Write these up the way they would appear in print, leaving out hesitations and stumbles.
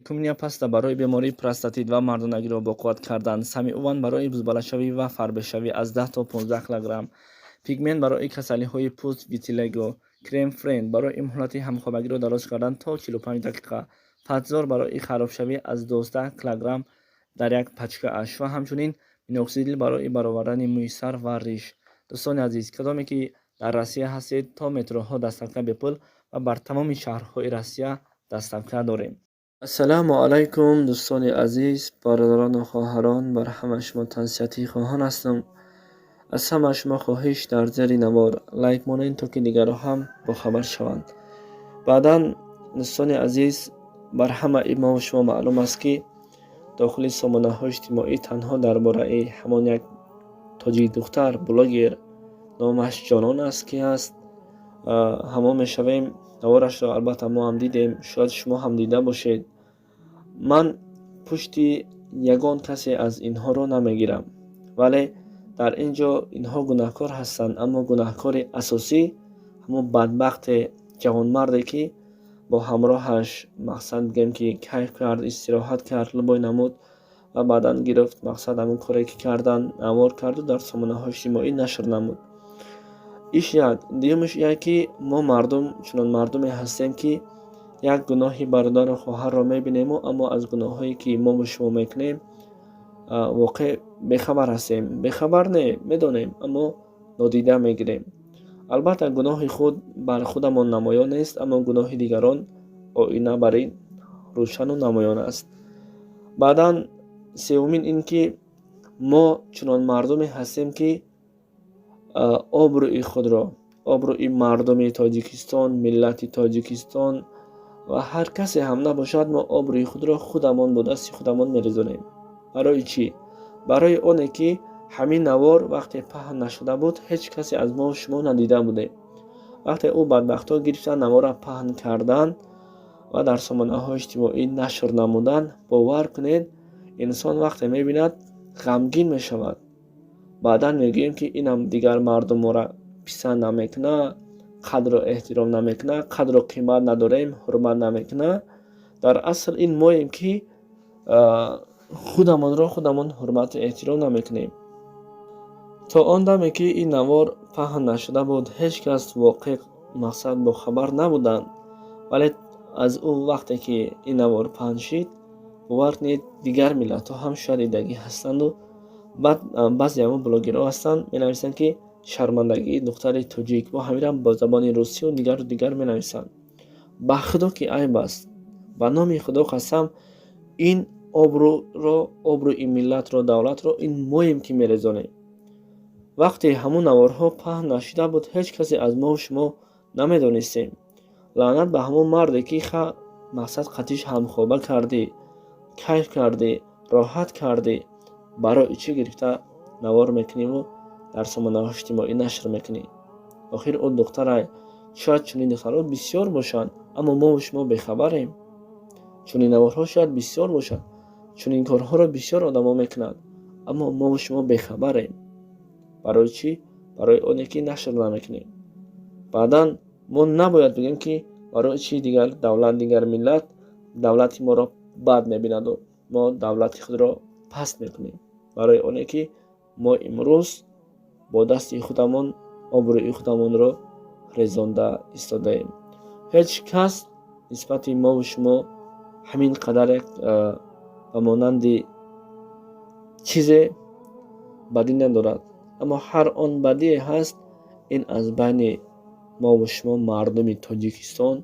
куминия паста барои бемории простатит ва мардонагиро боқувват кардан, самиуван барои бузбалашавӣ ва фарбешавӣ аз 10 то 15 кг, пигмент барои касалиҳои пӯст витилего, крем-френд барои муҳлати ҳамхобагиро дароз кардан то 45 дақиқа, патзор барои харобшавӣ аз 12 кг дар як пачкааш ва ҳамчунин миноксидил барои баровардани мӯи сар ва риш. дӯстони азиз, кадоме ки дар Россия ҳастед, то метроҳо дастафка бепул ва бар тамоми шаҳрҳои Россия дастафка дорем. ассалому алайкум дӯстони азиз, бародарону хоҳарон, бар ҳама шумо тансияти хоҳон ҳастам. аз ҳама шумо хоҳиш дар зери навор лайк монед, то ки дигарро ҳам бохабар шаванд. баъдан дӯстони азиз, бар ҳамаи мо шумо маълум аст ки дохили сомонаҳои иҷтимоӣ танҳо дар бораи ҳамон як тоҷик духтар блогер номаш ҷонон аст ки аст. ҳамо мешавем наворашро албатта мо ҳам дидем, шояд шумо ҳам дида бошед. ман пушти ягон касе аз инҳоро намегирам, вале дар ин ҷо инҳо гунаҳкор ҳастанд, аммо гунаҳкори асосӣ ҳамон бадбахте ҷавонмарде ки бо ҳамроҳаш мақсад бигем ки кайф кард, истироҳат кард, лубой намуд ва баъдан гирифт мақсад ҳамон коре ки кардан навор карду дар сомонаҳои иҷтимоӣ нашр намуд. иш як. дуюмаш як ки мо мардум чунон мардуме ҳастем ки як гуноҳи бародару хоҳарро мебинему, аммо аз гуноҳҳое ки мо бо шумо мекунем воқеъ бехабар ҳастем. Бехабар не, медонем, аммо нодида мегирем. албатта гуноҳи худ бар худамон намоён нест, аммо гуноҳи дигарон оина бар ин рӯшану намоён аст. баъдан севумин ин ки мо чунон мардуме ҳастем ки обрӯи худро, обрӯи мардуми Тоҷикистон, миллати Тоҷикистон ва ҳар касе ҳам набошад, мо обрӯи худро худамон бо дасти худамон мерезонем. барои чӣ? барои оне ки ҳамин навор вақте паҳн нашуда буд, ҳеҷ касе аз мо шумо надида будем. вақте ӯ бадбахтҳо гирифтан навора паҳн кардан ва дар сомонаҳои иҷтимоӣ нашр намудан, бовар кунед, инсон вақте мебинад ғамгин мешавад. баъдан мегӯем ки инам дигар мардум моро писанд намекуна, қадру эҳтиром намекуна, қадру қимат надорем, ҳурмат намекуна. дар асл ин моем ки худамонро худамон ҳурмату эҳтиром намекунем. то он даме ки ин навор паҳн нашуда буд, ҳеҷ кас воқеъ мақсад бохабар набуданд, вале аз ӯ вақте ки ин навор паҳн шид, бовар кунед дигар миллатҳо ҳам шояд дидагӣ ҳастанду баъд баъзе ҳамон блогерҳо ҳастанд менависанд ки шармандагии духтари тоҷик ва ҳамира бо забони русию дигар менависанд. ба худо ки айб аст, ба номи худо қасам, ин обрӯро, обрӯи миллатро, давлатро ин моем ки мерезонем. вақте ҳамон наворҳо паҳн нашуда буд, ҳеҷ касе аз мо шумо намедонистем. лаънат ба ҳамон марде ки мақсад қатиш ҳамхоба кардӣ, кайф кардӣ, роҳат кардӣ, барои чӣ гирифта навор мекуниву дар сомонаҳои иҷтимоӣ нашр мекунӣ. охир ӯ духтарай, шояд чунин духтарҳо бисёр бошанд, аммо мо шумо бехабарем. чунин наворҳо шояд бисёр бошанд, чунин корҳоро бисёр одамо мекунанд, аммо мо шумо бехабарем. барои чӣ? барои оне ки нашр намекунем. баъдан мо набояд бигем ки барои чӣ дигар давлат, дигар миллат давлати моро бад мебинаду мо давлати худро паст мекунем. барои оне ки мо имрӯз бо дасти худамон обрӯи худамонро резонда истодаем. ҳеҷ кас нисбати мо шумо ҳамин қадар ба монанди чизе бадӣ надорад, аммо ҳар он бадие ҳаст, ин аз байни мо шумо мардуми Тоҷикистон,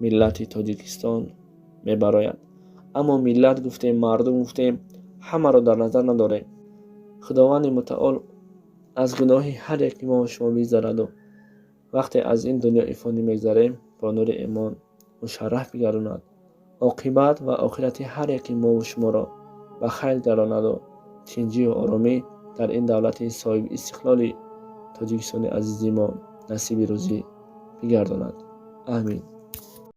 миллати Тоҷикистон мебарояд. аммо миллат гуфтем, мардум гуфтем, ҳамаро дар назар надорем. худованди мутаол аз гуноҳи ҳар яки мо шумо бигзараду вақте аз ин дунёи фонӣ мегзарем, бо нури имон мушарраф бигаронад. оқибат ва охирати ҳар яки мо шуморо ба хайр гаронаду тинҷию оромӣ дар ин давлати соҳиби истиқлоли Тоҷикистони азизи мо насиби рӯзӣ бигардонад. амин.